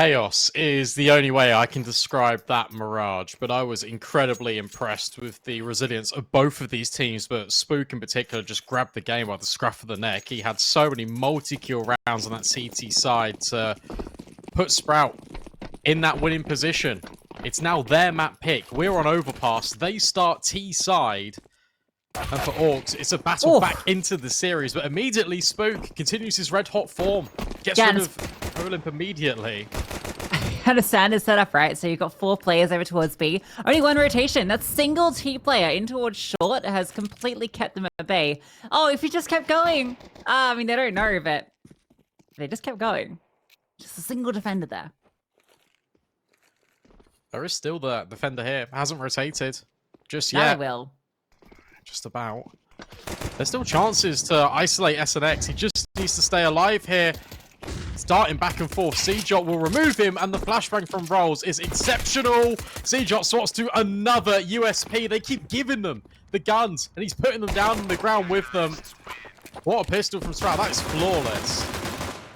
chaos is the only way I can describe that Mirage, but I was incredibly impressed with the resilience of both of these teams, but spooke in particular just grabbed the game by the scruff of the neck. He had so many multi-kill rounds on that CT side to put Sprout in that winning position. It's now their map pick. We're on Overpass. They start T side. And for ORKS, it's a battle back into the series, but immediately spooke continues his red-hot form. Gets rid of Olymp immediately. Had a standard setup, right? So you've got 4 players over towards B. Only 1 rotation. That single T player in towards short has completely kept them at bay. Oh, if he just kept going. I mean, they don't know, but they just kept going. Just a single defender there. There is still the defender here. Hasn't rotated just yet. Now he will. Just about. There's still chances to isolate sNxx. He just needs to stay alive here. Starting back and forth. CJot will remove him, and the flashbang from Rolls is exceptional. CJot swats to another USP. They keep giving them the guns, and he's putting them down on the ground with them. What a pistol from Sprout. That is flawless.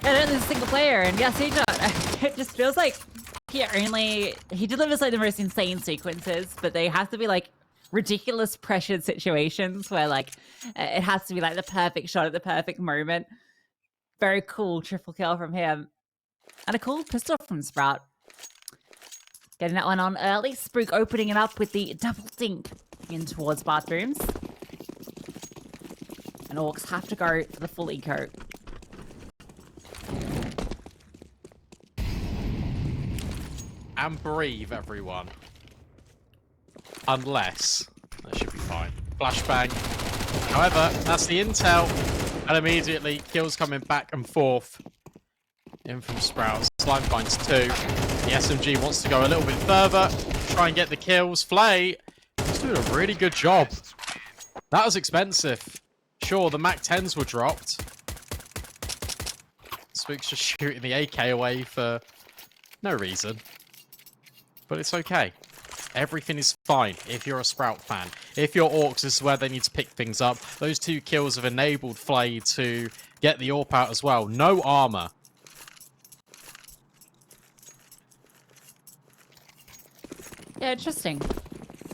Yeah, there's a single player, and yeah, CJot, it just feels like he delivers like the most insane sequences, but they have to be like ridiculous pressured situations where like it has to be like the perfect shot at the perfect moment. Very cool triple kill from him. And a cool pistol from Sprout. Getting that one on early. spooke opening it up with the double dink in towards bathrooms. And ORKS have to go for the full eco. And breathe, everyone. Unless... that should be fine. Flashbang. However, that's the intel. And immediately, kills coming back and forth. In from Sprout. Slime finds 2. The SMG wants to go a little bit further. Try and get the kills. Flay is doing a really good job. That was expensive. Sure, the MAC-10s were dropped. spooke's just shooting the AK away for no reason. But it's okay. Everything is fine if you're a Sprout fan. If you're ORKS, this is where they need to pick things up. Those 2 kills have enabled Flay to get the AWP out as well. No armor. Yeah, interesting.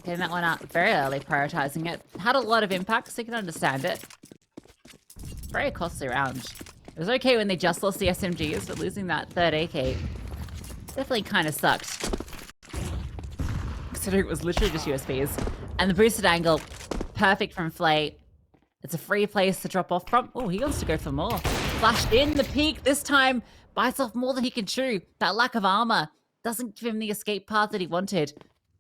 Getting that one out very early, prioritizing it. Had a lot of impact, so you can understand it. Very costly round. It was okay when they just lost the SMGs, but losing that 3rd AK definitely kind of sucked. Considering it was literally just USBs. And the boosted angle, perfect from Flay. It's a free place to drop off from. Oh, he wants to go for more. Flashed in the peak. This time, bites off more than he can chew. That lack of armor doesn't give him the escape path that he wanted.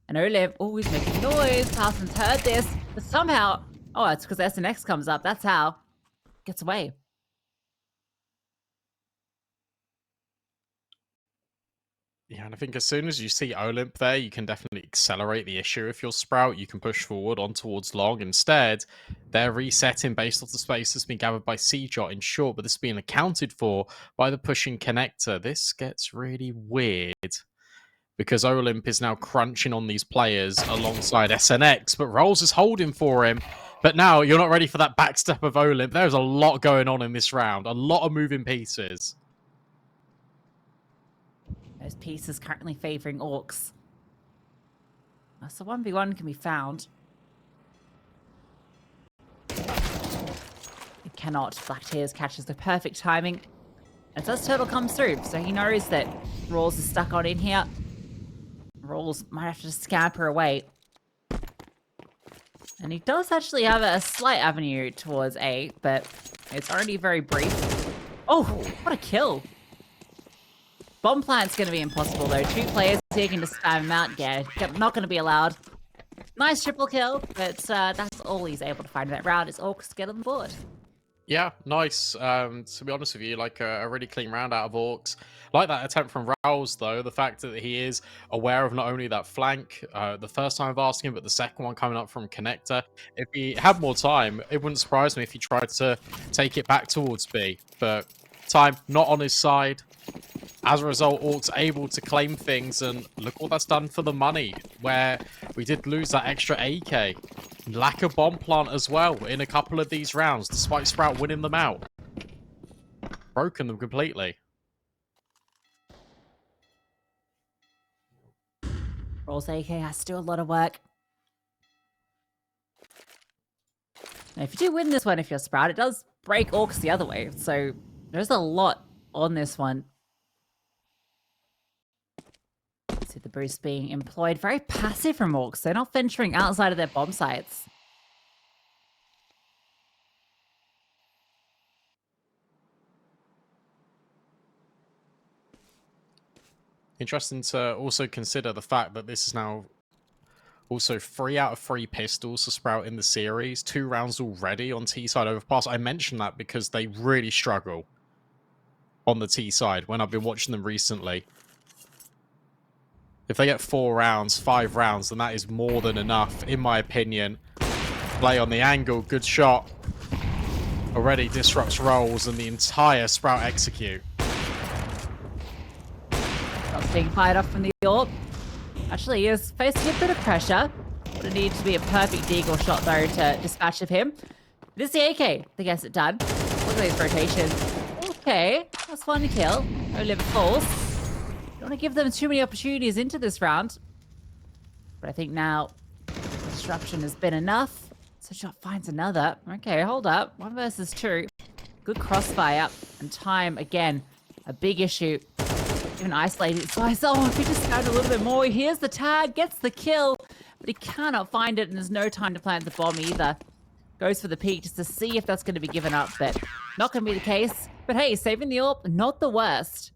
And Olymp, oh, he's making noise. Parsons heard this. But somehow, oh, it's because sNxx comes up. That's how. Gets away. Yeah, and I think as soon as you see Olymp there, you can definitely accelerate the issue. If you're Sprout, you can push forward on towards long. Instead, they're resetting based off the space that's been gathered by CJot in short, but this is being accounted for by the pushing connector. This gets really weird because Olymp is now crunching on these players alongside sNxx, but Rolls is holding for him. But now you're not ready for that backstep of Olymp. There's a lot going on in this round, a lot of moving pieces. Those pieces currently favoring ORKS. So 1v1 can be found. It cannot. Black Tears catches the perfect timing. And as Turtle comes through, so he knows that Rawls is stuck on in here. Rawls might have to scamper away. And he does actually have a slight avenue towards A, but it's only very brief. Oh, what a kill. Bomb plant's going to be impossible, though. 2 players here can just spam him out. Yeah, not going to be allowed. Nice triple kill, but that's all he's able to find in that round is ORKS get on the board. Yeah, nice. To be honest with you, like a really clean round out of ORKS. Like that attempt from Rouse, though, the fact that he is aware of not only that flank, the first time of asking, but the second one coming up from connector. If he had more time, it wouldn't surprise me if he tried to take it back towards B. But time not on his side. As a result, ORKS able to claim things, and look what that's done for the money, where we did lose that extra AK. Lack of bomb plant as well in a couple of these rounds, despite Sprout winning them out. Broken them completely. Rolls AK has to do a lot of work. Now, if you do win this one, if you're Sprout, it does break ORKS the other way. So there's a lot on this one. See the boost being employed. Very passive from ORKS. They're not venturing outside of their bomb sites. Interesting to also consider the fact that this is now also 3 out of 3 pistols to Sprout in the series. 2 rounds already on T-side Overpass. I mentioned that because they really struggle on the T-side when I've been watching them recently. If they get 4 rounds, 5 rounds, then that is more than enough, in my opinion. Play on the angle, good shot. Already disrupts rolls and the entire Sprout execute. Not being fired off from the AWP. Actually, he is facing a bit of pressure. Would need to be a perfect deagle shot, though, to dispatch of him. It is the AK that gets it done. Look at these rotations. Okay, that's one to kill. No liver falls. Don't want to give them too many opportunities into this round. But I think now disruption has been enough. So shot finds another. Okay, hold up. 1 versus 2. Good crossfire. And time, again, a big issue. Even isolated guys. Oh, if he just found a little bit more. He hears the tag, gets the kill, but he cannot find it, and there's no time to plant the bomb either. Goes for the peek just to see if that's going to be given up, but not going to be the case. But hey, saving the AWP, not the worst.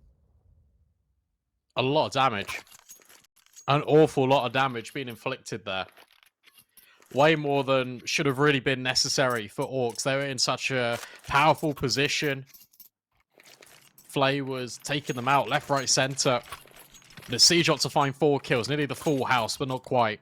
A lot of damage. An awful lot of damage being inflicted there. Way more than should have really been necessary for ORKS. They were in such a powerful position. Flay was taking them out left, right, center. The CSGO to find 4 kills. Nearly the full house, but not quite.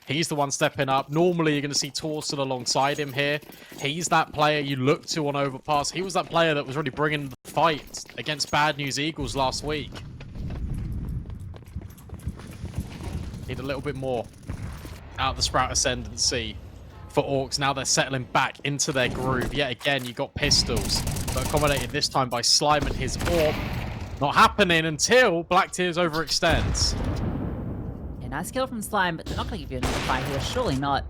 He's the one stepping up. Normally, you're going to see Torsten alongside him here. He's that player you look to on Overpass. He was that player that was really bringing the fight against Bad News Eagles last week. Need a little bit more out of the Sprout Ascendancy for ORKS. Now they're settling back into their groove. Yet again, you got pistols, but accommodated this time by Slime and his AWP. Not happening until Black Tears overextends. Yeah, nice kill from Slime, but they're not going to give you another fight here. Surely not.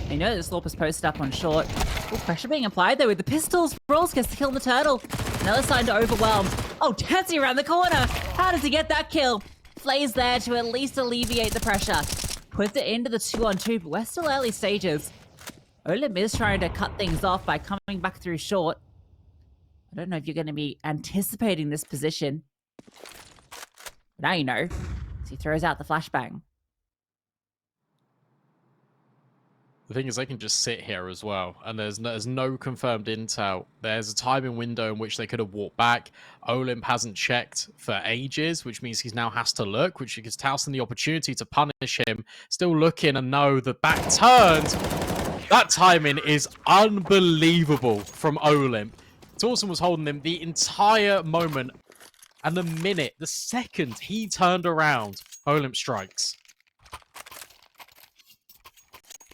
They know that Slorp is posted up on short. Ooh, pressure being applied though with the pistols. Rolls gets to kill the turtle. Another sign to overwhelm. Oh, dancing around the corner. How does he get that kill? Flay's there to at least alleviate the pressure. Puts it into the 2-on-2, but we're still early stages. Olymp is trying to cut things off by coming back through short. I don't know if you're going to be anticipating this position. But now you know. So he throws out the flashbang. The thing is, they can just sit here as well, and there's no confirmed intel. There's a timing window in which they could have walked back. Olymp hasn't checked for ages, which means he now has to look, which gives Towson the opportunity to punish him. Still looking and know the back turned. That timing is unbelievable from Olymp. Towson was holding him the entire moment, and the second he turned around, Olymp strikes.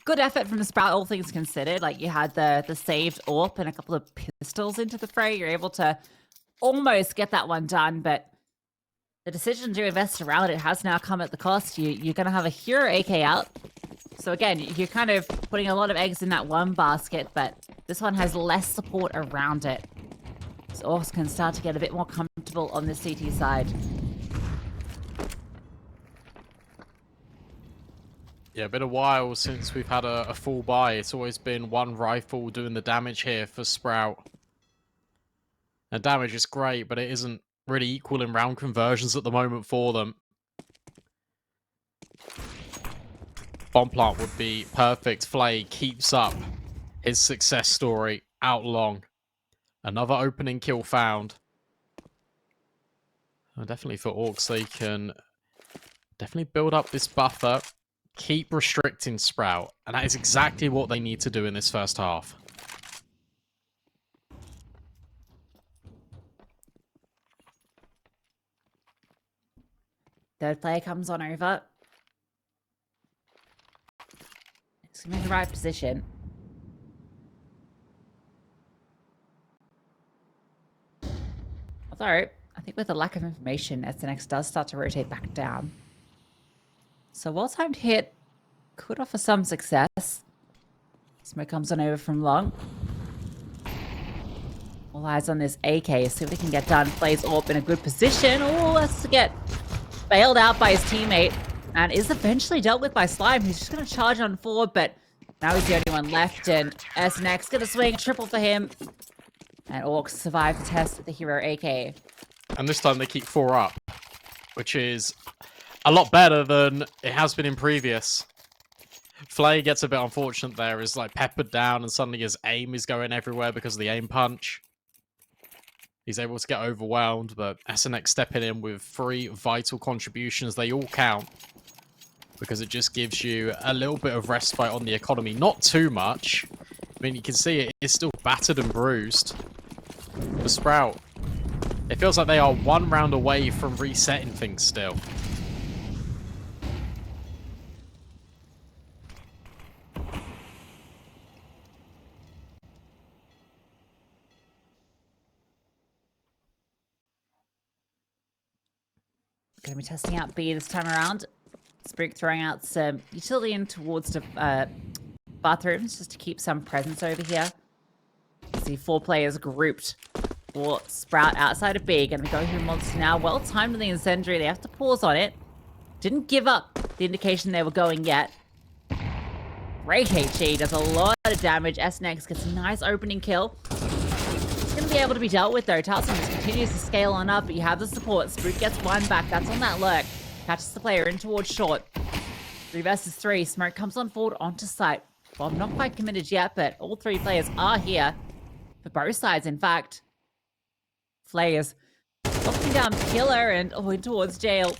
Good effort from the Sprout, all things considered. Like, you had the saved AWP and a couple of pistols into the fray. You're able to almost get that one done, but the decision to invest around it has now come at the cost. You're going to have a hero AK out. So again, you're kind of putting a lot of eggs in that one basket, but this one has less support around it. So ORKS can start to get a bit more comfortable on the CT side. Yeah, been a while since we've had a full buy. It's always been one rifle doing the damage here for Sprout. And damage is great, but it isn't really equal in round conversions at the moment for them. Bomb plant would be perfect. Flay keeps up his success story out long. Another opening kill found. And definitely for ORKS, they can definitely build up this buffer. Keep restricting Sprout, and that is exactly what they need to do in this first half. Third player comes on over. It's going to be in the right position. Although, I think with the lack of information, sNxx does start to rotate back down. So well-timed hit could offer some success. Smoke comes on over from long. All eyes on this AK. See what he can get done. Plays AWP in a good position. Oh, has to get bailed out by his teammate. And is eventually dealt with by Slime, who's just going to charge on forward, but now he's the only one left. And sNxx going to swing. Triple for him. And ORKS survived the test with the hero AK. And this time they keep 4 up, which is a lot better than it has been in previous. Flay gets a bit unfortunate there, is like peppered down and suddenly his aim is going everywhere because of the aim punch. He's able to get overwhelmed, but sNxx stepping in with 3 vital contributions. They all count because it just gives you a little bit of respite on the economy. Not too much. I mean, you can see it is still battered and bruised. For Sprout, it feels like they are 1 round away from resetting things still. Going to be testing out B this time around. Spooke throwing out some utility in towards the bathrooms just to keep some presence over here. See 4 players grouped for Sprout outside of B. Going to be going through monster now. Well timed with the incendiary. They have to pause on it. Didn't give up the indication they were going yet. Great HE. Does a lot of damage. sNxx gets a nice opening kill. Going to be able to be dealt with though. Talson just continues to scale on up, but you have the support. Spooke gets 1 back. That's on that lurk. Catches the player in towards short. 3 versus 3. Smoke comes on forward onto site. Well, not quite committed yet, but all 3 players are here. For both sides, in fact. Flay is locking down Killer and in towards jail.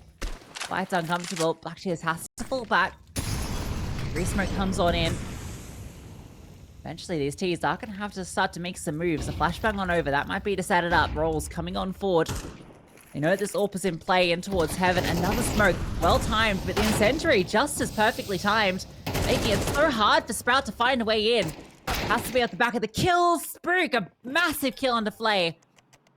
Quite uncomfortable. Black Tears has to fall back. Smoke comes on in. Eventually, these T's are going to have to start to make some moves. A flashbang on over. That might be to set it up. Rolls coming on forward. They know this AWP is in play in towards heaven. Another smoke. Well timed, but the incendiary just as perfectly timed. Making it so hard for Sprout to find a way in. Has to be at the back of the kill. Spooke, a massive kill onto Flay.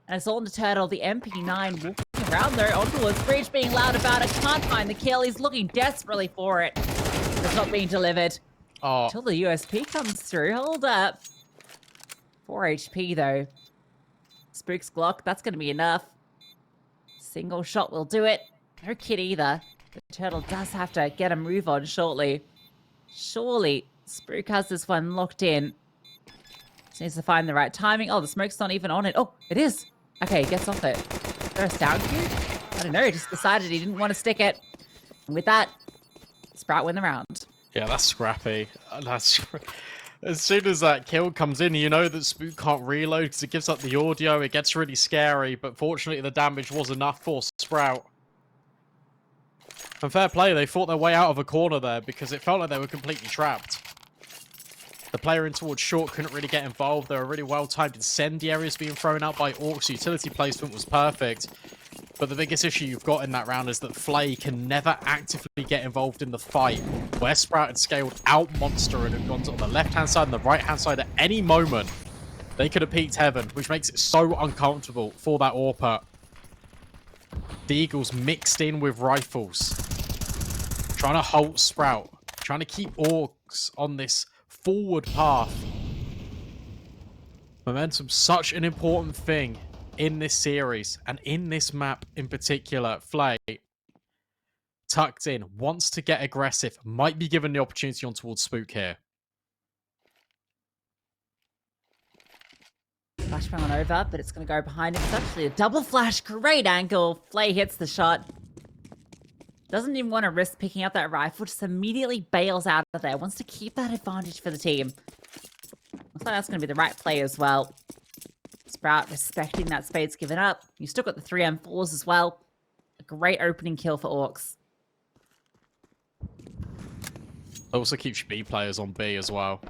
And it's all into Turtle. The MP9 walking around there on towards Breach, being loud about it. Can't find the kill. He's looking desperately for it. It's not being delivered. Oh. Until the USP comes through. Hold up. 4 HP, though. Spooke's Glock, that's going to be enough. Single shot will do it. No kit either. The Turtle does have to get a move on shortly. Surely, Spooke has this one locked in. Just needs to find the right timing. Oh, the smoke's not even on it. Oh, it is. Okay, gets off it. Is there a sound cue? I don't know. He just decided he didn't want to stick it. And with that, Sprout win the round. Yeah, that's scrappy. That's as soon as that kill comes in, you know that Spooke can't reload because it gives up the audio. It gets really scary, but fortunately the damage was enough for Sprout. And fair play, they fought their way out of a corner there because it felt like they were completely trapped. The player in towards short couldn't really get involved. There were really well-timed incendiaries being thrown out by ORKS. Utility placement was perfect. But the biggest issue you've got in that round is that Flay can never actively get involved in the fight. Where Sprout had scaled out Monster and had gone to the left-hand side and the right-hand side at any moment, they could have peaked heaven, which makes it so uncomfortable for that AWPer. The Eagles mixed in with rifles. Trying to halt Sprout. Trying to keep ORKS on this forward path. Momentum's such an important thing in this series, and in this map in particular. Flay, tucked in, wants to get aggressive, might be given the opportunity on towards Spooke here. Flashbang on over, but it's going to go behind him. It's actually a double flash. Great angle. Flay hits the shot. Doesn't even want to risk picking up that rifle. Just immediately bails out of there. Wants to keep that advantage for the team. Looks like that's going to be the right play as well. Sprout respecting that spade's given up. You still got the 3 M4s as well. A great opening kill for ORKS. Also keeps your B players on B as well.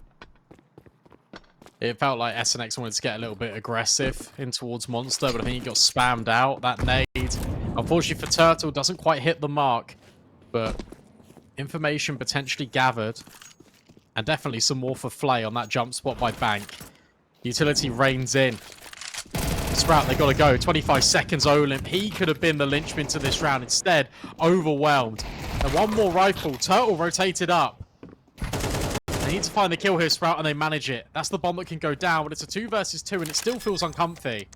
It felt like sNxx wanted to get a little bit aggressive in towards Monster, but I think he got spammed out. That nade, unfortunately for Turtle, doesn't quite hit the mark, but information potentially gathered. And definitely some more for Flay on that jump spot by Bank. Utility reigns in. Sprout, they got to go. 25 seconds Olymp. He could have been the linchpin to this round. Instead, overwhelmed And one more rifle. Turtle rotated up. They need to find the kill here, Sprout, and they manage it. That's the bomb that can go down, but it's a 2 versus 2, and it still feels uncomfy.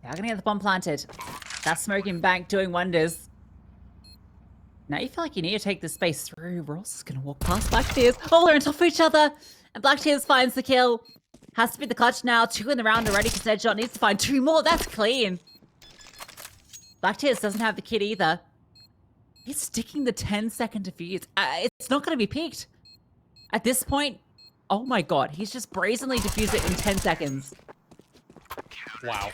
They're going to get the bomb planted. That smoking bank doing wonders. Now you feel like you need to take this space through. Ross is going to walk past Black Tears. Oh, they're on top of each other. And Black Tears finds the kill. Has to be the clutch now. 2 in the round already because Deadshot needs to find 2 more. That's clean. Black Tears doesn't have the kit either. He's sticking the 10-second defuse. It's not going to be peaked. At this point, oh my god, he's just brazenly defused it in 10 seconds. Wow.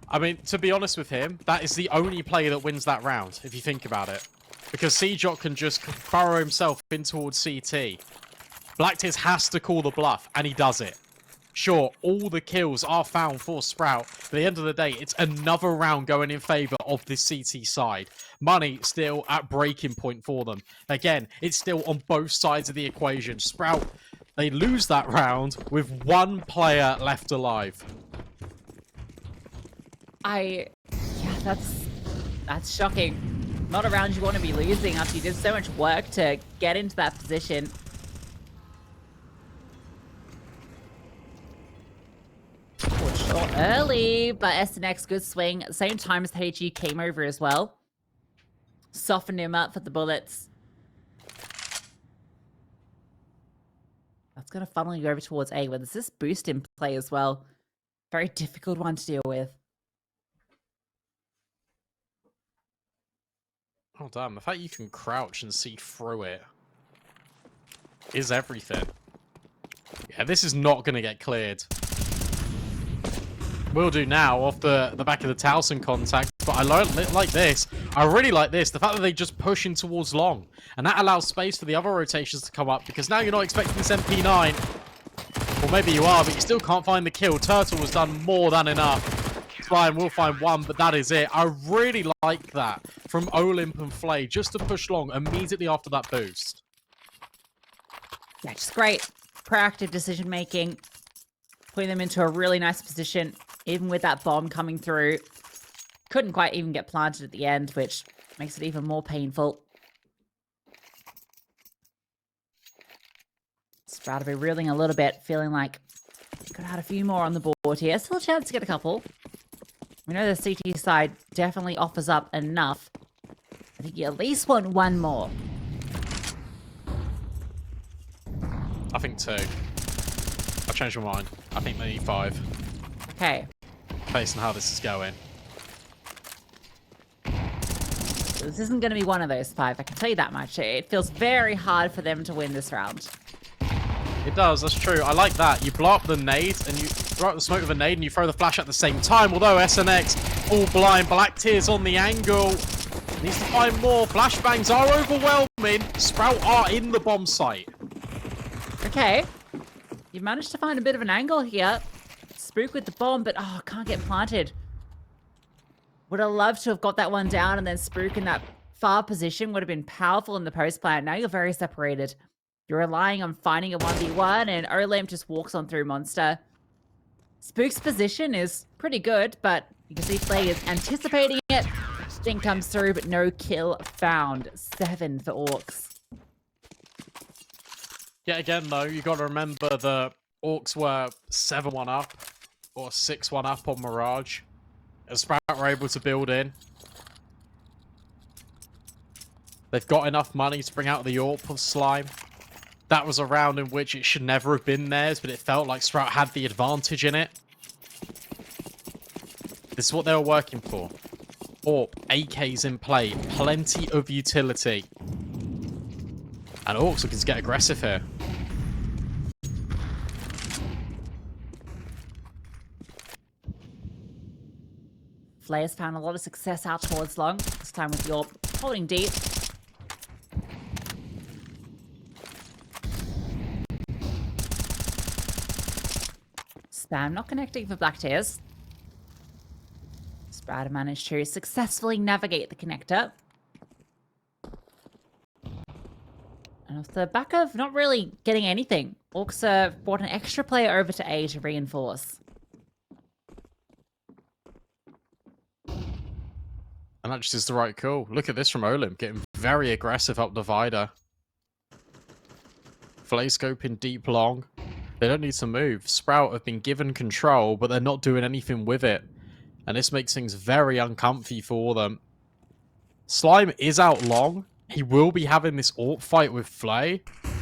I mean, to be honest with him, that is the only player that wins that round, if you think about it. Because CJOT can just burrow himself in towards CT. Blacktears has to call the bluff, and he does it. Sure, all the kills are found for Sprout, but at the end of the day, it's another round going in favor of the CT side. Money still at breaking point for them. Again, it's still on both sides of the equation. Sprout, they lose that round with 1 player left alive. Yeah, that's shocking. Not a round you want to be losing after you did so much work to get into that position. Short early, but sNxx good swing. At the same time as HG came over as well. Softened him up for the bullets. That's going to funnel you over towards A, where there's this boost in play as well. Very difficult one to deal with. Oh, damn. The fact you can crouch and see through it is everything. Yeah, this is not going to get cleared. Will do now off the back of the Towson contact, but I like this. I really like this. The fact that they just push in towards long, and that allows space for the other rotations to come up, because now you're not expecting this MP9. Or maybe you are, but you still can't find the kill. Turtle has done more than enough. Slime will find 1, but that is it. I really like that from Olymp and Flay, just to push long immediately after that boost. Yeah, just great proactive decision making. Putting them into a really nice position, even with that bomb coming through. Couldn't quite even get planted at the end, which makes it even more painful. Sprout to be reeling a little bit, feeling like could have had a few more on the board here. Still a chance to get a couple. We know the CT side definitely offers up enough. I think you at least want 1 more. I think 2. I've changed my mind. I think they need 5. Okay. Based on how this is going. So this isn't going to be one of those 5, I can tell you that much. It feels very hard for them to win this round. It does, that's true. I like that. You blow up the nade, and you throw out the smoke of a nade, and you throw the flash at the same time. Although sNxx, all blind, Black Tears on the angle. Needs to find more. Flashbangs are overwhelming. Sprout are in the bomb site. Okay. You've managed to find a bit of an angle here. Spooke with the bomb, but oh, can't get planted. Would have loved to have got that one down, and then Spooke in that far position would have been powerful in the post plant. Now you're very separated. You're relying on finding a 1v1, and Olymp just walks on through Monster. Spooke's position is pretty good, but you can see Flay is anticipating it. Thing comes through, but no kill found. 7 for ORKS. Yeah, again, though, you got to remember the ORKS were 7-1 up, or 6-1 up on Mirage. And Sprout were able to build in. They've got enough money to bring out the AWP of Slime. That was a round in which it should never have been theirs, but it felt like Sprout had the advantage in it. This is what they were working for. AWP, AKs in play, plenty of utility. And ORKS looking to get aggressive here. Flay has found a lot of success out towards long, this time with your holding deep. Spam not connecting for Black Tears. Sprout managed to successfully navigate the connector. And off the back of not really getting anything, ORKS brought an extra player over to A to reinforce. And that just is the right call. Look at this from Olymp, getting very aggressive up Divider. Flay scoping deep long. They don't need to move. Sprout have been given control, but they're not doing anything with it. And this makes things very uncomfy for them. Slime is out long. He will be having this AWP fight with Flay. And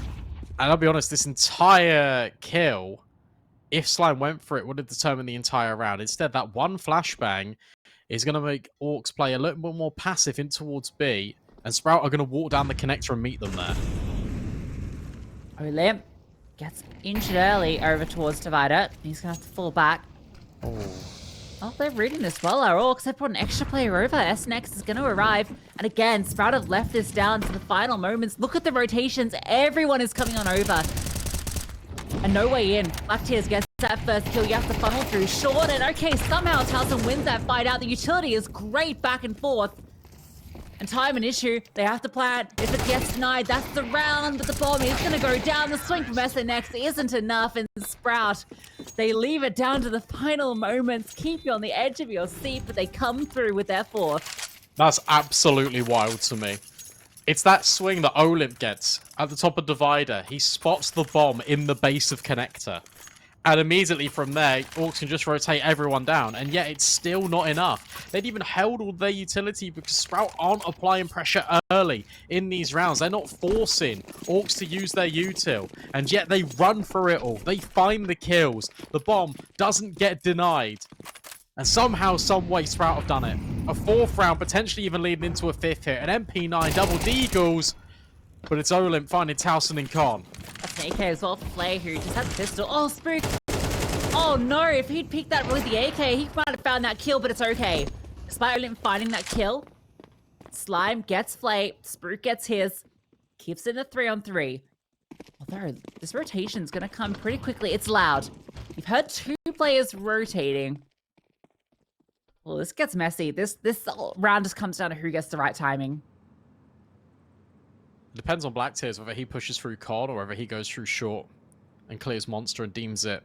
I'll be honest, this entire kill, if Slime went for it, would have determined the entire round. Instead, that one flashbang is going to make ORKS play a little bit more passive in towards B. And Sprout are going to walk down the connector and meet them there. Olymp gets injured early over towards Divider. He's going to have to fall back. Oh, they're reading this well, our ORKS. They brought an extra player over. sNxx is going to arrive. And again, Sprout have left this down to the final moments. Look at the rotations. Everyone is coming on over. And no way in. Black Tears gets that first kill. You have to funnel through short. And okay, somehow Towson wins that fight out. The utility is great back and forth. And time an issue. They have to plant. If it gets denied, that's the round. But the bomb is going to go down. The swing from sNxx isn't enough. And Sprout, they leave it down to the final moments. Keep you on the edge of your seat, but they come through with their fourth. That's absolutely wild to me. It's that swing that Olymp gets at the top of Divider. He spots the bomb in the base of connector. And immediately from there, ORKS can just rotate everyone down. And yet it's still not enough. They'd even held all their utility because Sprout aren't applying pressure early in these rounds. They're not forcing ORKS to use their util. And yet they run through it all. They find the kills. The bomb doesn't get denied. And somehow, some way, Sprout have done it. A fourth round, potentially even leading into a fifth here. An MP9, double deagles. But it's Olymp finding Towson and Con. That's an AK as well for Flay, who just had the pistol. Oh, Spooke! Oh no, if he'd picked that with the AK, he might have found that kill, but it's okay. Despite Olymp finding that kill, Slime gets Flay, Spooke gets his, keeps it in a 3-on-3. Although, this rotation's gonna come pretty quickly. It's loud. You've heard two players rotating. Well, this gets messy. This round just comes down to who gets the right timing. It depends on Black Tears whether he pushes through Con or whether he goes through short and clears Monster and deems it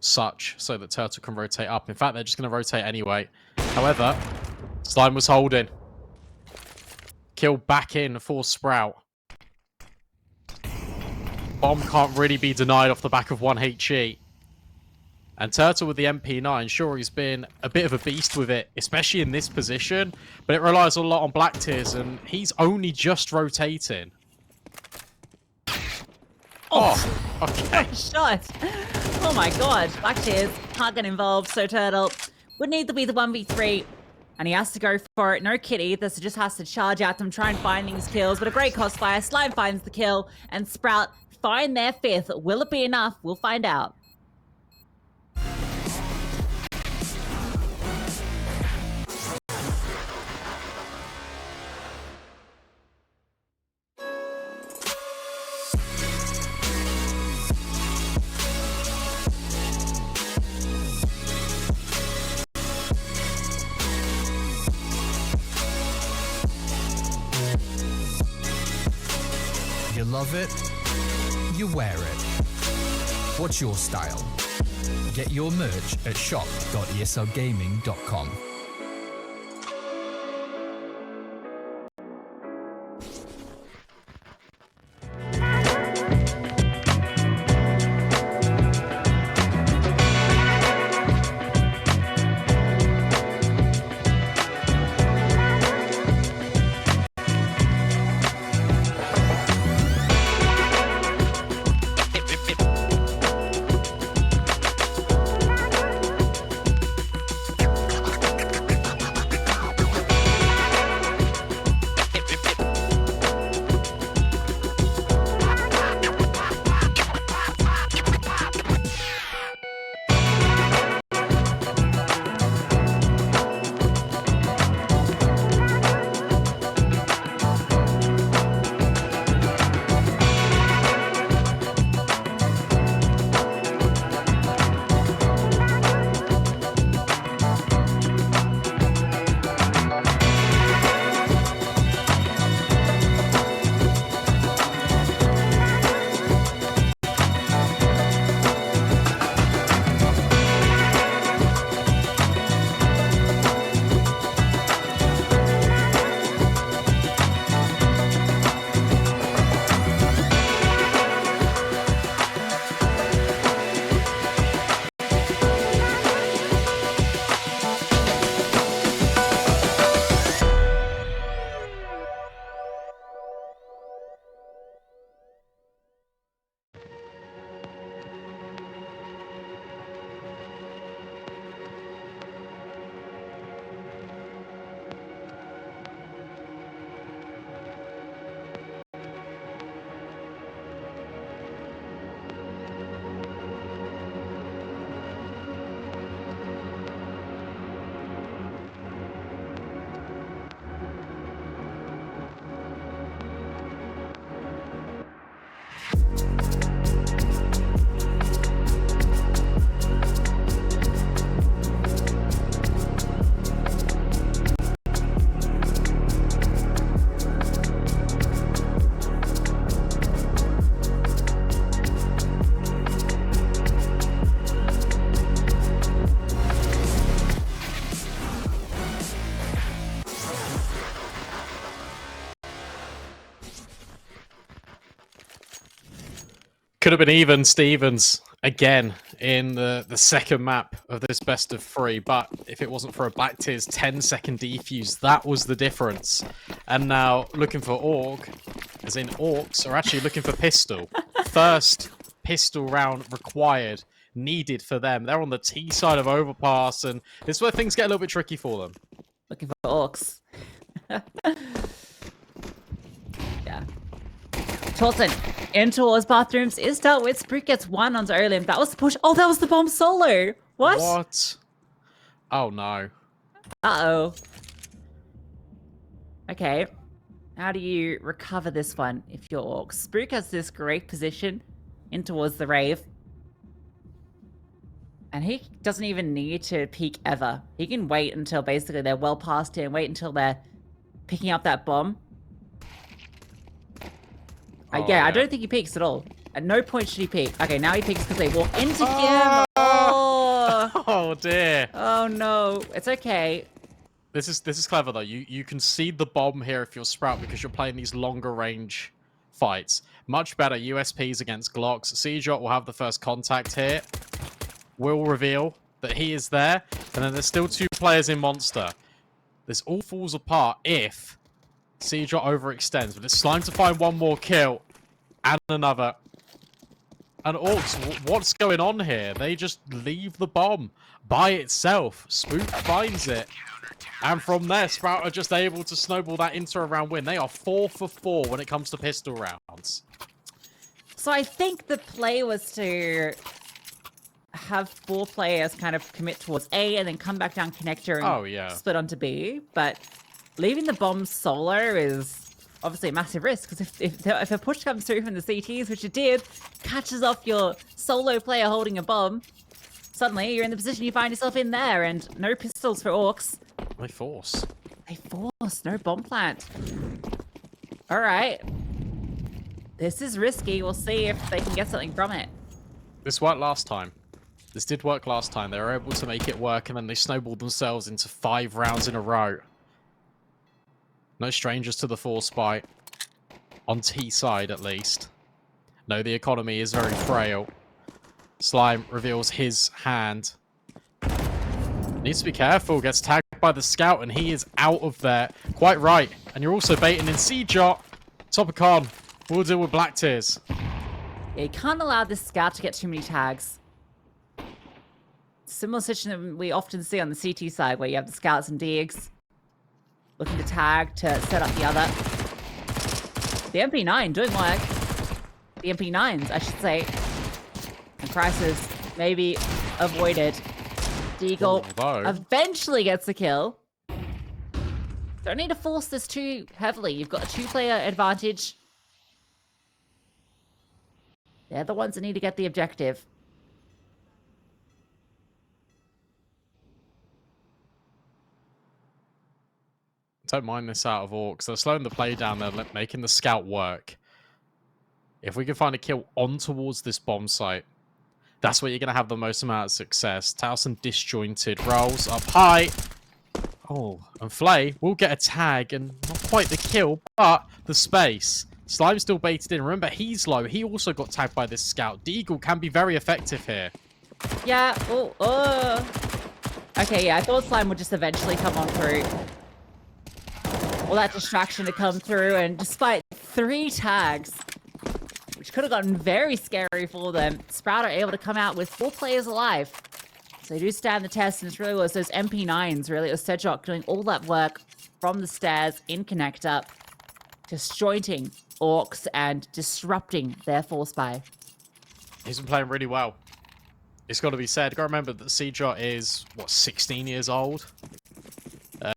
such so that Turtle can rotate up. In fact, they're just going to rotate anyway. However, Slime was holding. Kill back in for Sprout. Bomb can't really be denied off the back of 1 HE. And Turtle with the MP9, sure, he's been a bit of a beast with it, especially in this position, but it relies a lot on Black Tears, and he's only just rotating. Oh, okay. Shot. Oh my god. Black Tears can't get involved, so Turtle would need to be the 1v3, and he has to go for it. No kit either, so just has to charge at them, try and find these kills, but a great crossfire. Slime finds the kill, and Sprout find their fifth. Will it be enough? We'll find out. You love it, you wear it. What's your style? Get your merch at shop.eslgaming.com. Could have been even Stevens again in the second map of this best of 3, but if it wasn't for a Black Tears 10-second defuse, that was the difference. And now looking for Org, as in Orcs, are actually looking for pistol. First pistol round required, needed for them. They're on the T side of Overpass, and this is where things get a little bit tricky for them. Looking for orcs. Yeah. Torsten in towards bathrooms is dealt with. Spooke gets one onto Olim. That was the push. Oh, that was the bomb solo. What? What? Oh no. Uh-oh. Okay. How do you recover this one if you're orcs? Spooke has this great position in towards the rave. And he doesn't even need to peek ever. He can wait until basically they're well past him, wait until they're picking up that bomb. Yeah, I don't think he peeks at all. At no point should he peek. Okay, now he peeks because they walk into him. Oh! Oh dear. Oh no, it's okay. This is clever though. You can see the bomb here if you're Sprout because you're playing these longer range fights. Much better USPs against Glocks. CJ will have the first contact here. Will reveal that he is there, and then there's still 2 players in Monster. This all falls apart if CJ overextends, but it's Slime to find one more kill and another. And Orcs, what's going on here? They just leave the bomb by itself. Spooke finds it. And from there, Sprout are just able to snowball that into a round win. They are 4 for 4 when it comes to pistol rounds. So I think the play was to have 4 players kind of commit towards A and then come back down connector and split onto B. But leaving the bomb solo is obviously a massive risk because if a push comes through from the CTs, which it did, catches off your solo player holding a bomb, suddenly you're in the position you find yourself in there, and no pistols for Orcs. They force. They force. No bomb plant. All right. This is risky. We'll see if they can get something from it. This worked last time. This did work last time. They were able to make it work, and then they snowballed themselves into 5 rounds in a row. No strangers to the force fight. On T side, at least. No, the economy is very frail. Slime reveals his hand. Needs to be careful. Gets tagged by the scout, and he is out of there. Quite right. And you're also baiting in C-Jot. Top of con. We'll deal with Black Tears. Yeah, you can't allow this scout to get too many tags. Similar situation that we often see on the CT side, where you have the scouts and digs looking to tag to set up the other. The MP9 doing work. The MP9s, I should say. And Crisis maybe avoided. Deagle eventually gets the kill. Don't need to force this too heavily. You've got a 2-player advantage. They're the ones that need to get the objective. Don't mind this out of Orcs. They're slowing the play down. They're making the scout work. If we can find a kill on towards this bomb site, that's where you're going to have the most amount of success. Towson disjointed. Rolls up high. Oh, and Flay will get a tag and not quite the kill, but the space. Slime's still baited in. Remember, he's low. He also got tagged by this scout. Deagle can be very effective here. Yeah. Oh. Okay, yeah. I thought Slime would just eventually come on through. All that distraction to come through, and despite 3 tags, which could have gotten very scary for them, Sprout are able to come out with 4 players alive. So they do stand the test, and it really was those MP9s, really. It was Sedgok doing all that work from the stairs in connector, disjointing Orcs and disrupting their force buy. He's been playing really well. It's got to be said. Got to remember that CJ is, what, 16 years old?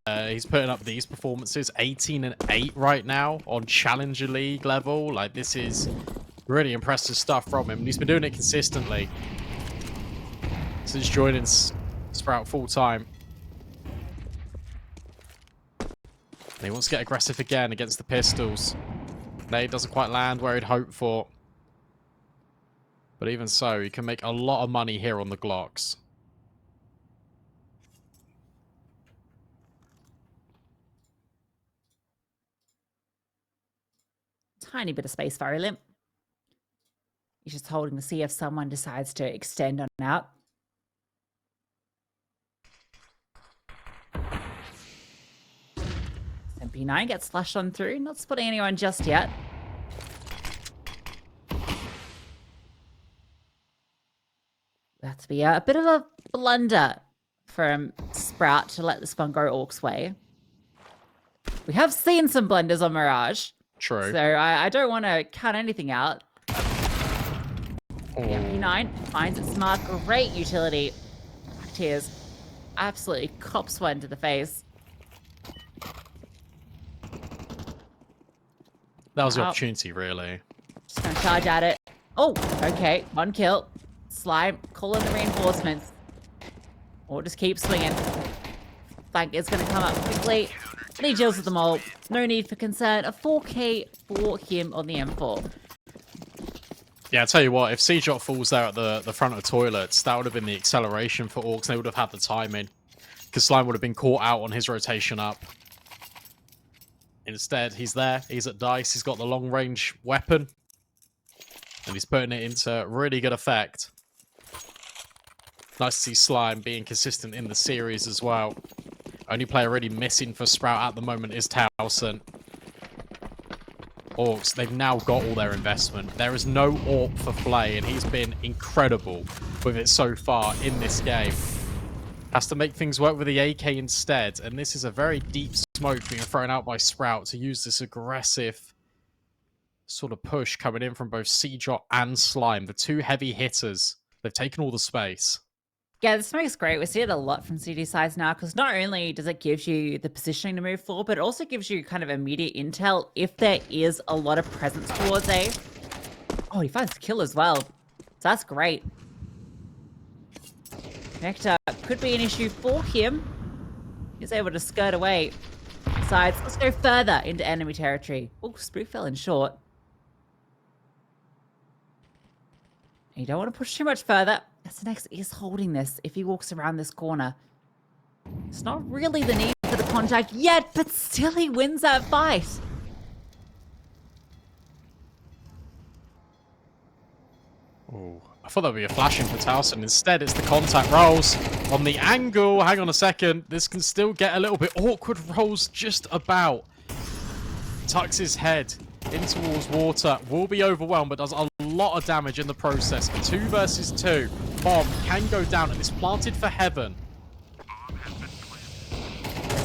He's putting up these performances, 18 and 8 right now on Challenger League level. Like, this is really impressive stuff from him. And he's been doing it consistently since joining Sprout full time. And he wants to get aggressive again against the pistols. Nade doesn't quite land where he'd hoped for. But even so, he can make a lot of money here on the Glocks. Tiny bit of space for Limp. He's just holding to see if someone decides to extend on out. MP9 gets flashed on through, not spotting anyone just yet. That's be a bit of a blunder from Sprout to let this one go Orcs' way. We have seen some blunders on Mirage. True. So I don't want to count anything out. Oh. The MP9 finds it smart. Great utility. Tears absolutely cops one to the face. That was the opportunity, really. Just gonna charge at it. Oh, okay. 1 kill. Slime, call in the reinforcements. Or just keep swinging. Flank is gonna come up quickly. And he deals with them all. No need for concern. A 4K for him on the M4. Yeah, I tell you what, if CJot falls there at the front of toilets, that would have been the acceleration for Orcs. They would have had the timing. Because Slime would have been caught out on his rotation up. Instead, he's there. He's at dice. He's got the long-range weapon. And he's putting it into really good effect. Nice to see Slime being consistent in the series as well. Only player really missing for Sprout at the moment is Towson. Orcs, they've now got all their investment. There is no AWP for Flay, and he's been incredible with it so far in this game. Has to make things work with the AK instead, and this is a very deep smoke being thrown out by Sprout to use this aggressive sort of push coming in from both CJot and Slime. The two heavy hitters. They've taken all the space. Yeah, this smoke's great. We see it a lot from CD sides now because not only does it give you the positioning to move forward, but it also gives you kind of immediate intel if there is a lot of presence towards A. Oh, he finds the kill as well. So that's great. Nectar could be an issue for him. He's able to skirt away. Besides, let's go further into enemy territory. Oh, spooke fell in short. You don't want to push too much further. sNxx is holding this if he walks around this corner. It's not really the need for the contact yet, but still he wins that fight. Oh, I thought that would be a flashing for Towson. Instead, it's the contact rolls on the angle. Hang on a second. This can still get a little bit awkward. Rolls just about. Tucks his head in towards water. Will be overwhelmed, but does a lot of damage in the process. 2 versus 2. Bomb can go down, and it's planted for heaven.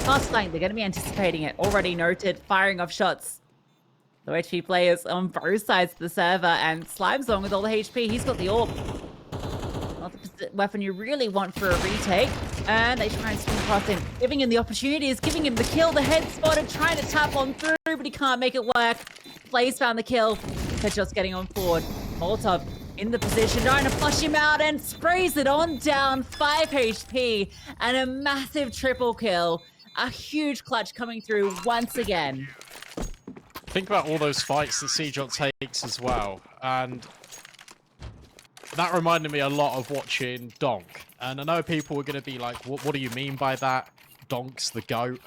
Fast line, they're going to be anticipating it. Already noted, firing off shots. The HP players on both sides of the server, and Slime's on with all the HP. He's got the AWP. Not the weapon you really want for a retake. And they try and swing across him, giving him the opportunities, giving him the kill. The head spotted, trying to tap on through, but he can't make it work. Plays found the kill. Headshot's getting on forward. Molotov in the position, trying to flush him out and sprays it on down. 5 HP and a massive triple kill. A huge clutch coming through once again. Think about all those fights that CJot takes as well. And that reminded me a lot of watching Donk. And I know people are going to be like, what do you mean by that? Donk's the GOAT.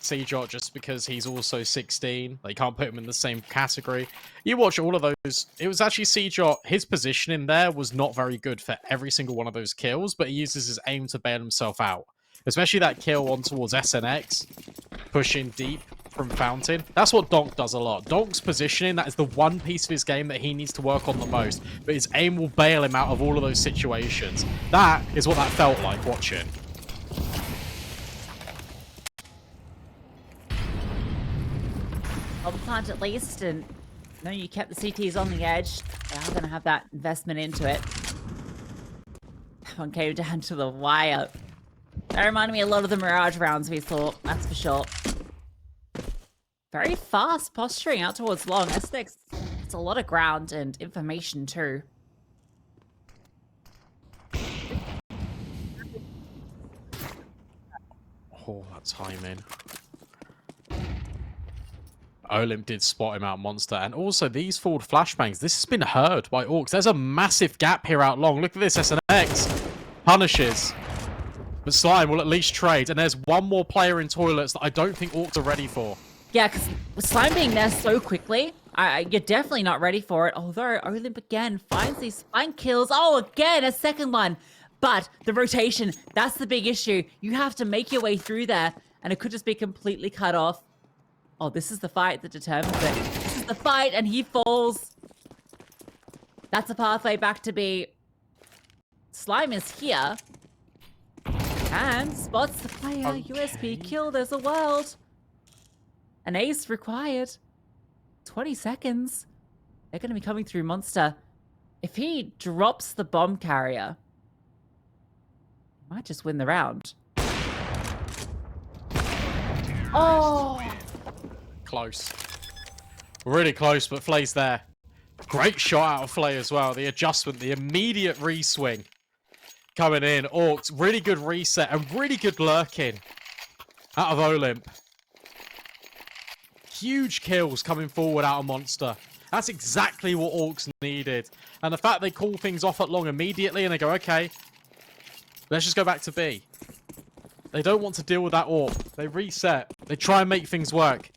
CJot just because he's also 16. They can't put him in the same category. You watch all of those. It was actually CJot. His positioning there was not very good for every single one of those kills, but he uses his aim to bail himself out. Especially that kill on towards sNxx. Pushing deep from Fountain. That's what Donk does a lot. Donk's positioning, that is the one piece of his game that he needs to work on the most. But his aim will bail him out of all of those situations. That is what that felt like watching. Well, the plant at least, and no, you kept the CTs on the edge. They are going to have that investment into it. That one came down to the wire. That reminded me a lot of the Mirage rounds we saw, that's for sure. Very fast posturing out towards long. sNxx, it's a lot of ground and information too. Oh, that timing. Olymp did spot him out, Monster. And also, these forward flashbangs, this has been heard by Orcs. There's a massive gap here out long. Look at this, sNxx punishes. But Slime will at least trade. And there's one more player in toilets that I don't think Orcs are ready for. Yeah, because Slime being there so quickly, you're definitely not ready for it. Although Olymp again finds these flank kills. Oh, again, a second one. But the rotation, that's the big issue. You have to make your way through there, and it could just be completely cut off. Oh, this is the fight that determines it. This is the fight, and he falls. That's a pathway back to B. Slime is here. And spots the player. Okay. USP kill, there's a world. An ace required. 20 seconds. They're going to be coming through Monster. If he drops the bomb carrier, he might just win the round. Oh! Close. Really close, but Flay's there. Great shot out of Flay as well. The adjustment, the immediate re-swing coming in. ORKS, really good reset and really good lurking out of Olymp. Huge kills coming forward out of Monster. That's exactly what ORKS needed. And the fact they call things off at long immediately and they go, okay, let's just go back to B. They don't want to deal with that AWP. They reset. They try and make things work.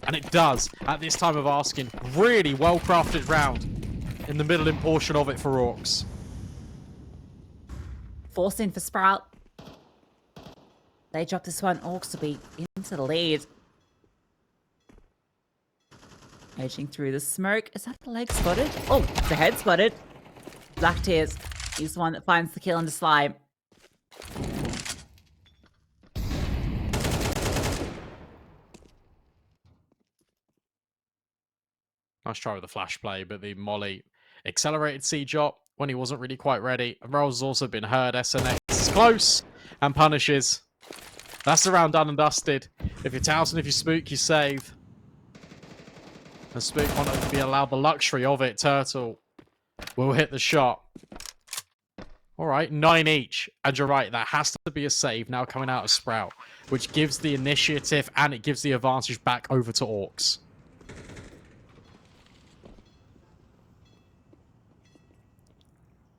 And it does at this time of asking. Really well-crafted round in the middling portion of it for ORKS. Forcing for Sprout. They drop this one. ORKS will be into the lead. Edging through the smoke. Is that the leg spotted? Oh, the head spotted. Black Tears. He's the one that finds the kill into Slime. Nice try with the flash play, but the molly accelerated C-drop when he wasn't really quite ready. Rose has also been heard. sNxx is close and punishes. That's the round done and dusted. If you're Towson, if you spooke, you save. And spooke wanted to be allowed the luxury of it. Turtle will hit the shot. All right, 9 each. And you're right, that has to be a save now coming out of Sprout, which gives the initiative and it gives the advantage back over to ORKS.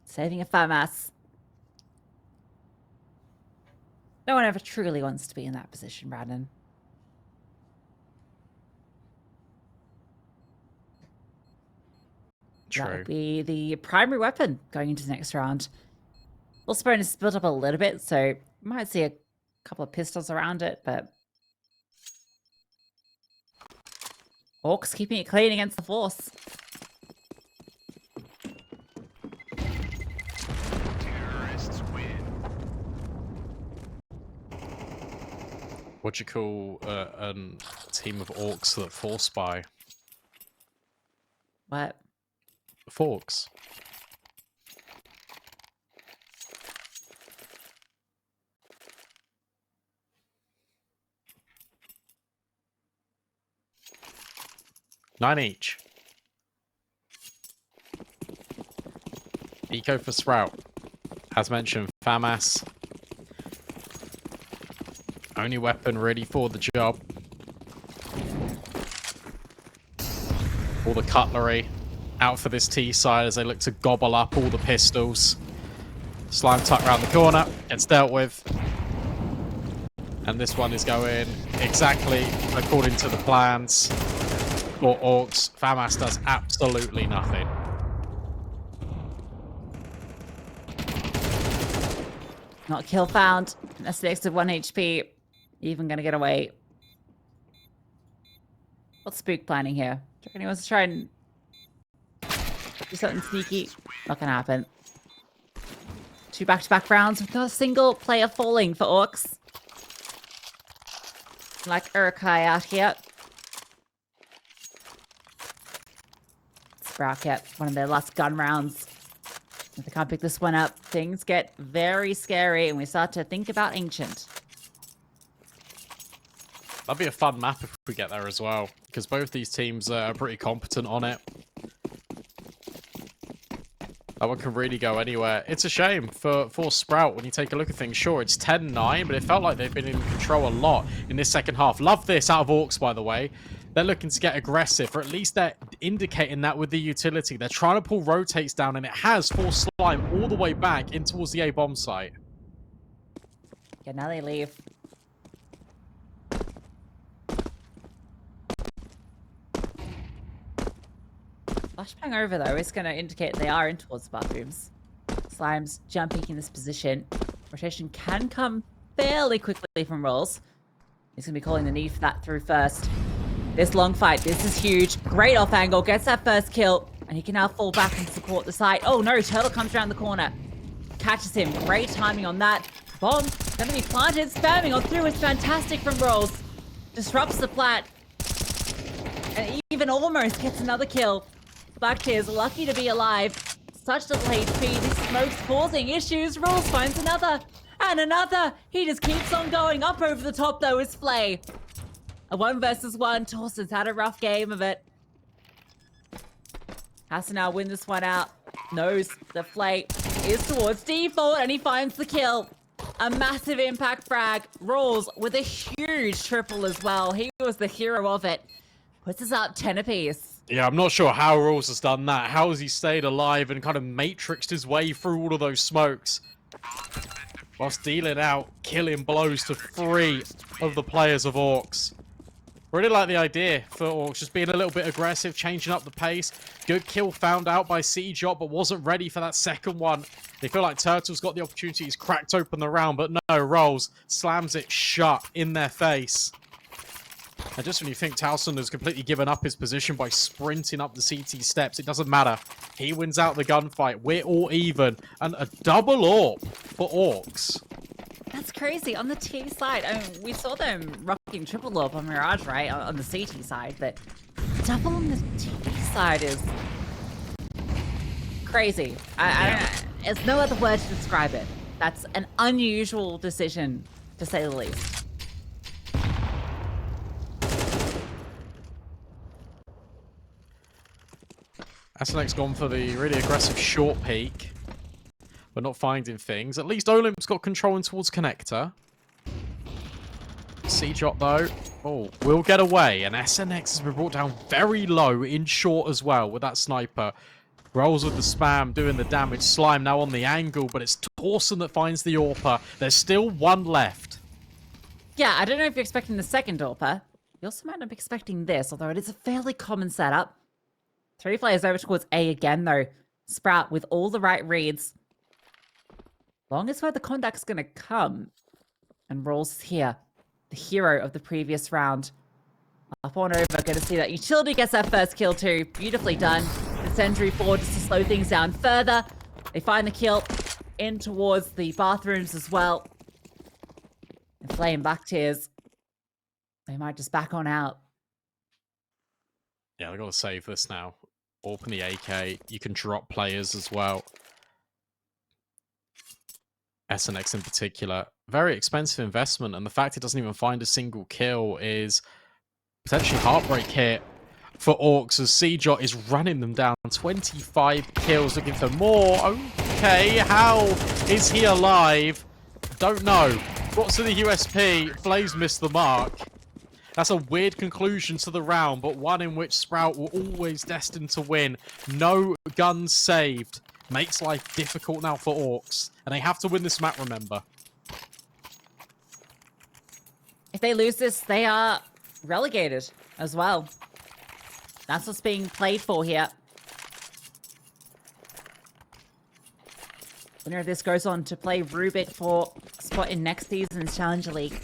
Saving a FAMAS. No one ever truly wants to be in that position, Brandon. True. That would be the primary weapon going into the next round. Pulse bonus is built up a little bit, so you might see a couple of pistols around it, but ORKS keeping it clean against the Force. What do you call a team of ORKS that force buy? What? Forks. Nine each. Eco for Sprout. As mentioned, FAMAS. Only weapon ready for the job. All the cutlery out for this T side as they look to gobble up all the pistols. Slime tuck around the corner, gets dealt with. And this one is going exactly according to the plans for ORKS. FAMAS does absolutely nothing. Not a kill found. That's the extra 1 HP. Even gonna get away. What's Spooke planning here? Do you reckon he wants to try and do something sneaky? Not gonna happen. 2 back-to-back rounds with not a single player falling for ORKS. Like Urkai out here. Sprout kept one of their last gun rounds. If they can't pick this one up, things get very scary and we start to think about Ancient. That'd be a fun map if we get there as well, because both these teams are pretty competent on it. That one can really go anywhere. It's a shame for Sprout when you take a look at things. Sure, it's 10-9, but it felt like they've been in control a lot in this second half. Love this out of ORKS, by the way. They're looking to get aggressive, or at least they're indicating that with the utility. They're trying to pull rotates down, and it has forced Slime all the way back in towards the A-bomb site. Yeah, now they leave. Flashbang over, though, is going to indicate they are in towards the bathrooms. Slime's jumping in this position. Rotation can come fairly quickly from Rolls. He's going to be calling the need for that through first. This long fight, this is huge. Great off angle, gets that first kill. And he can now fall back and support the site. Oh no, Turtle comes around the corner. Catches him, great timing on that. Bomb, going to be planted, spamming on through is fantastic from Rolls. Disrupts the plat. And even almost gets another kill. Blacktear's lucky to be alive. Such little HP, this smoke's causing issues. Rolls finds another, and another. He just keeps on going. Up over the top though is Flay. A 1 versus 1. Torsten's had a rough game of it. Has to now win this one out. Knows the Flay is towards default, and he finds the kill. A massive impact frag. Rolls with a huge triple as well. He was the hero of it. Puts us up 10 apiece. Yeah, I'm not sure how Rawls has done that. How has he stayed alive and kind of matrixed his way through all of those smokes? Whilst dealing out killing blows to 3 of the players of ORKS. Really like the idea for ORKS, just being a little bit aggressive, changing up the pace. Good kill found out by CJot, but wasn't ready for that second one. They feel like Turtle's got the opportunity, he's cracked open the round, but no, Rolls slams it shut in their face. And just when you think Towson has completely given up his position by sprinting up the CT steps, it doesn't matter. He wins out the gunfight. We're all even. And a double AWP for ORKS. That's crazy. On the T side, I mean, we saw them rocking triple AWP on Mirage, right? On the CT side, but double on the T side is crazy. There's no other word to describe it. That's an unusual decision, to say the least. sNxx gone for the really aggressive short peek, but not finding things. At least Olymp's got control in towards connector. CJot though, oh, will get away, and sNxx has been brought down very low in short as well with that sniper. Rolls with the spam, doing the damage. Slime now on the angle, but it's Torsten that finds the AWPer. There's still 1 left. Yeah, I don't know if you're expecting the second AWPer. You also might not be expecting this, although it is a fairly common setup. 3 players over towards A again, though. Sprout with all the right reads. Longest where the contact's going to come. And Rolls here. The hero of the previous round. Up on over, going to see that Utility gets that first kill too. Beautifully done. The Sentry forward just to slow things down further. They find the kill in towards the bathrooms as well. And Flame Blacktears. They might just back on out. Yeah, they've got to save this now. Open the AK. You can drop players as well. sNxx in particular. Very expensive investment, and the fact it doesn't even find a single kill is potentially heartbreak here for ORKS as CJot is running them down. 25 kills, looking for more. Okay, how is he alive? Don't know. What's in the USP? Flames missed the mark. That's a weird conclusion to the round, but one in which Sprout were always destined to win. No guns saved. Makes life difficult now for ORKS. And they have to win this map, remember. If they lose this, they are relegated as well. That's what's being played for here. Winner of this goes on to play Rubik for a spot in next season's Challenger League.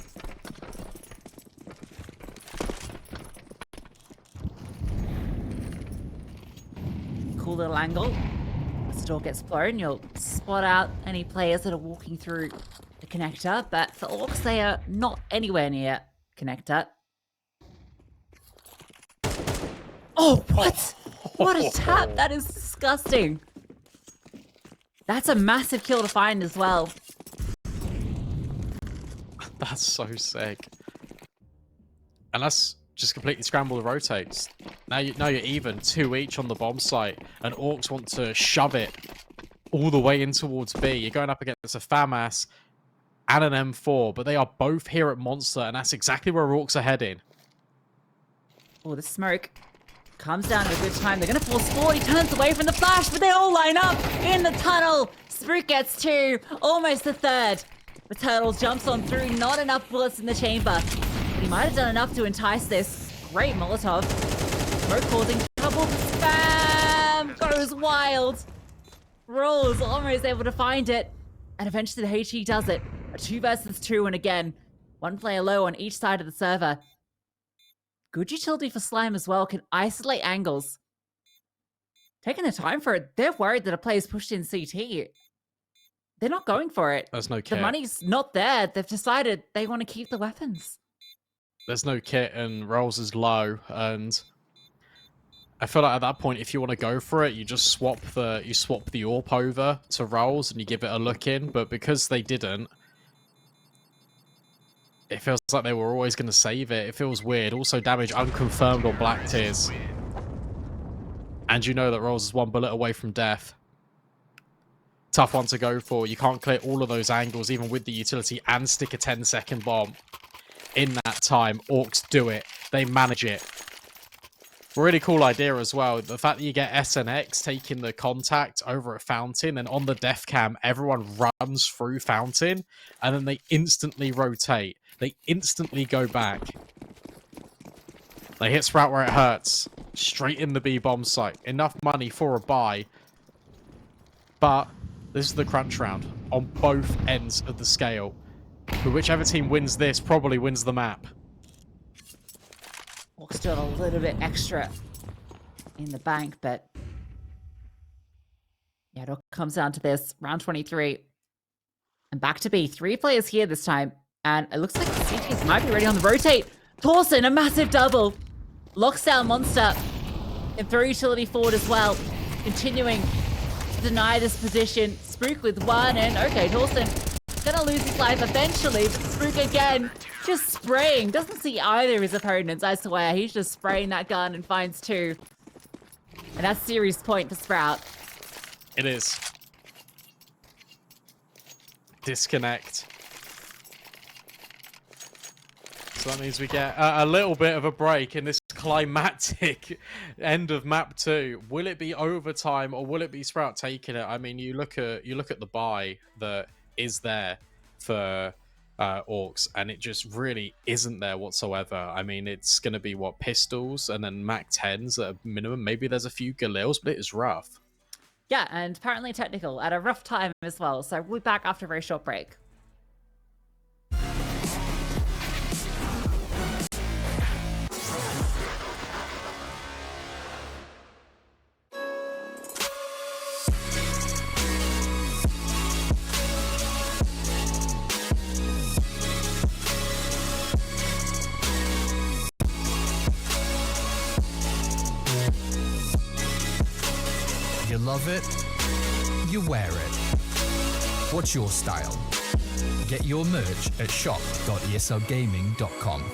Cool little angle. As the door gets blown, you'll spot out any players that are walking through the connector, but for ORKS, they are not anywhere near connector. Oh, what? What a tap! That is disgusting. That's a massive kill to find as well. That's so sick. And that's just completely scramble the rotates. Now you're even 2 each on the bomb site, and ORKS want to shove it all the way in towards B. You're going up against a FAMAS and an M4, but they are both here at Monster, and that's exactly where ORKS are heading. Oh, the smoke comes down at a good time. They're going to force forward. He turns away from the flash, but they all line up in the tunnel. Spooke gets 2, almost the 3rd. The Turtle jumps on through. Not enough bullets in the chamber. But he might have done enough to entice this. Great Molotov. Smoke causing trouble. Spam! was wild. Rolls almost able to find it. And eventually the HE does it. A 2 versus 2, and again, one player low on each side of the server. Good utility for Slime as well, can isolate angles. Taking the time for it, they're worried that a player's pushed in CT. They're not going for it. There's no kit. The money's not there. They've decided they want to keep the weapons. There's no kit, and Rolls is low, and I feel like at that point, if you want to go for it, you just swap the AWP over to Rolls and you give it a look in. But because they didn't, it feels like they were always going to save it. It feels weird. Also, damage unconfirmed on Black Tears. And you know that Rolls is 1 bullet away from death. Tough one to go for. You can't clear all of those angles, even with the utility, and stick a 10-second bomb. In that time, ORKS do it. They manage it. Really cool idea as well. The fact that you get sNxx taking the contact over at Fountain, and on the def cam, everyone runs through Fountain, and then they instantly rotate. They instantly go back. They hit Sprout where it hurts. Straight in the B bomb site. Enough money for a buy. But this is the crunch round on both ends of the scale. But whichever team wins this probably wins the map. ORKS doing a little bit extra in the bank, but yeah, it all comes down to this. Round 23. And back to B. 3 players here this time. And it looks like the CTs might be ready on the rotate. Thorson, a massive double. Locks down Monster. And throw utility forward as well. Continuing to deny this position. Spooke with 1, and okay, Thorson gonna lose his life eventually, but Spooke again, just spraying. Doesn't see either of his opponents, I swear. He's just spraying that gun and finds 2. And that's serious point for Sprout. It is. Disconnect. So that means we get a little bit of a break in this climactic end of map 2. Will it be overtime, or will it be Sprout taking it? I mean, you look at the buy that is there for ORKS, and it just really isn't there whatsoever. I mean, it's going to be what, pistols and then Mac 10s at a minimum. Maybe there's a few Galils, but it is rough. Yeah, and apparently technical at a rough time as well. So we'll be back after a very short break. You love it, you wear it. What's your style? Get your merch at shop.eslgaming.com.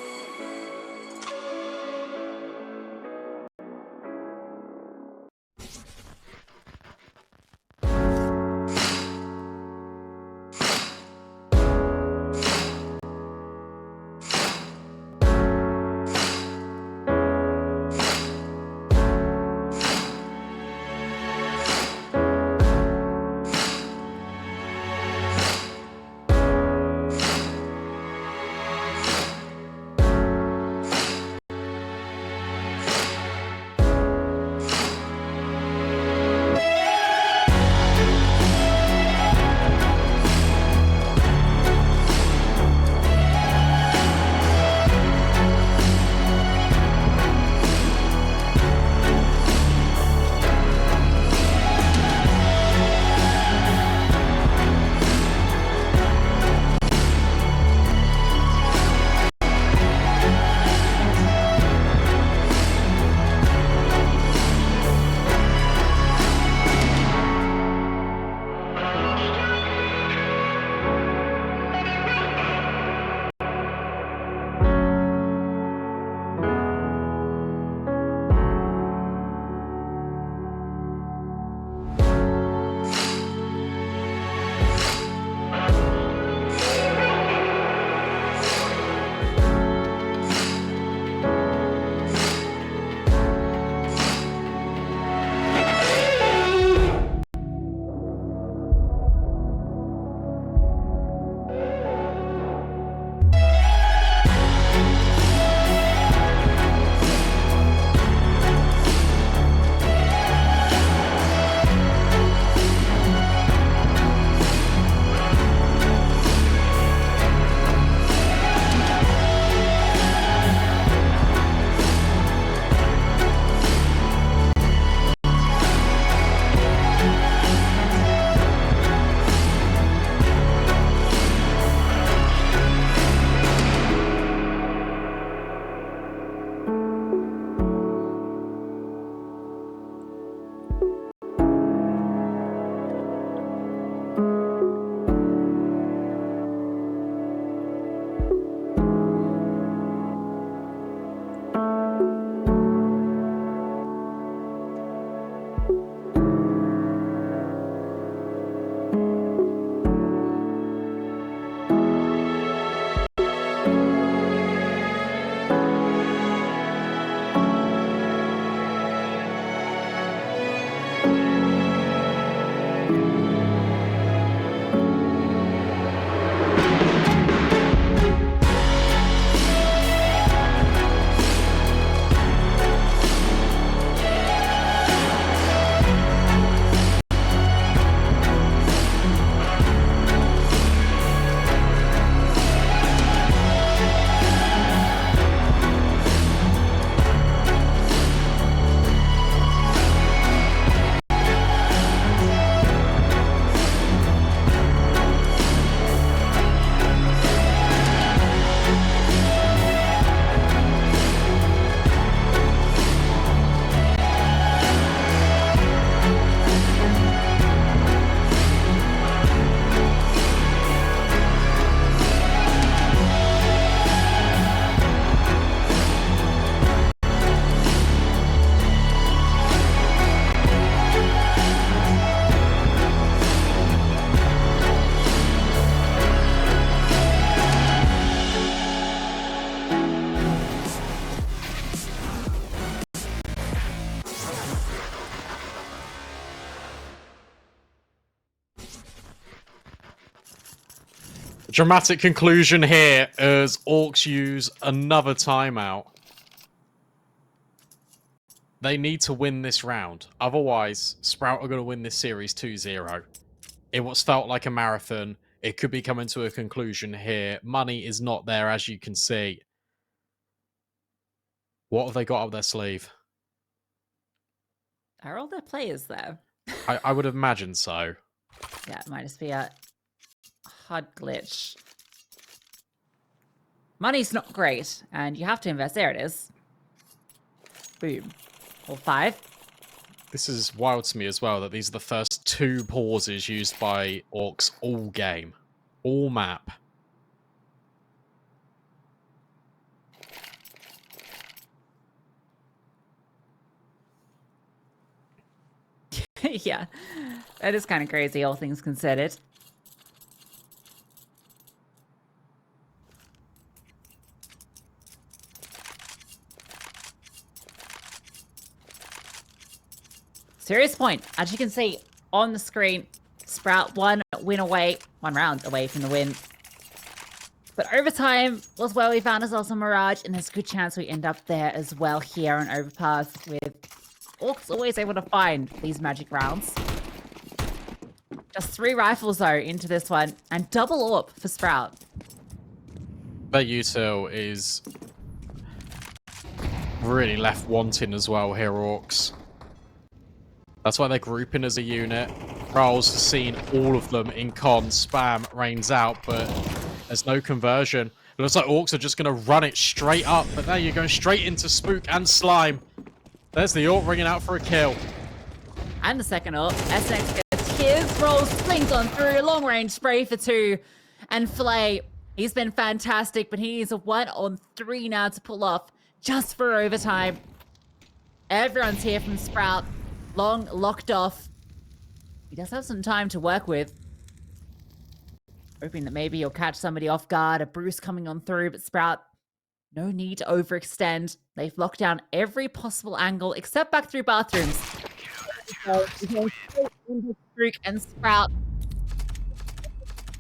Dramatic conclusion here as ORKS use another timeout. They need to win this round. Otherwise, Sprout are going to win this series 2-0. It was felt like a marathon. It could be coming to a conclusion here. Money is not there, as you can see. What have they got up their sleeve? Are all their players there? I would imagine so. Yeah, it might just be a hard glitch. Money's not great, and you have to invest. There it is. Boom. Or 5. This is wild to me as well, that these are the first 2 pauses used by ORKS all game. All map. Yeah, that is kind of crazy, all things considered. Serious point. As you can see on the screen, Sprout one round away from the win. But overtime was where we found ourselves on Mirage, and there's a good chance we end up there as well here on Overpass, with ORKS always able to find these magic rounds. Just 3 rifles though into this one, and double AWP for Sprout. Their util is really left wanting as well here, ORKS. That's why they're grouping as a unit. Raul's seen all of them in con. Spam rains out, but there's no conversion. It looks like ORKS are just going to run it straight up, but there you're going straight into Spooke and Slime. There's the AWP ringing out for a kill. And the second AWP. sNxx gets his, rolls, slings on through, long range spray for 2. And Flay, he's been fantastic, but he needs a 1-on-3 now to pull off just for overtime. Everyone's here from Sprout. Long locked off. He does have some time to work with. Hoping that maybe you'll catch somebody off guard, a Bruce coming on through, but Sprout, no need to overextend. They've locked down every possible angle except back through bathrooms. And Sprout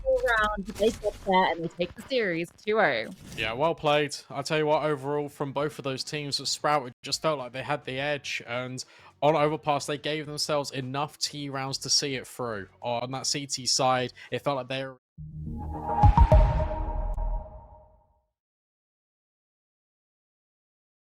round, they get there and they take the series 2-0. Yeah, well played. I'll tell you what, overall, from both of those teams, Sprout, it just felt like they had the edge, and on Overpass, they gave themselves enough T rounds to see it through. On that CT side, it felt like they were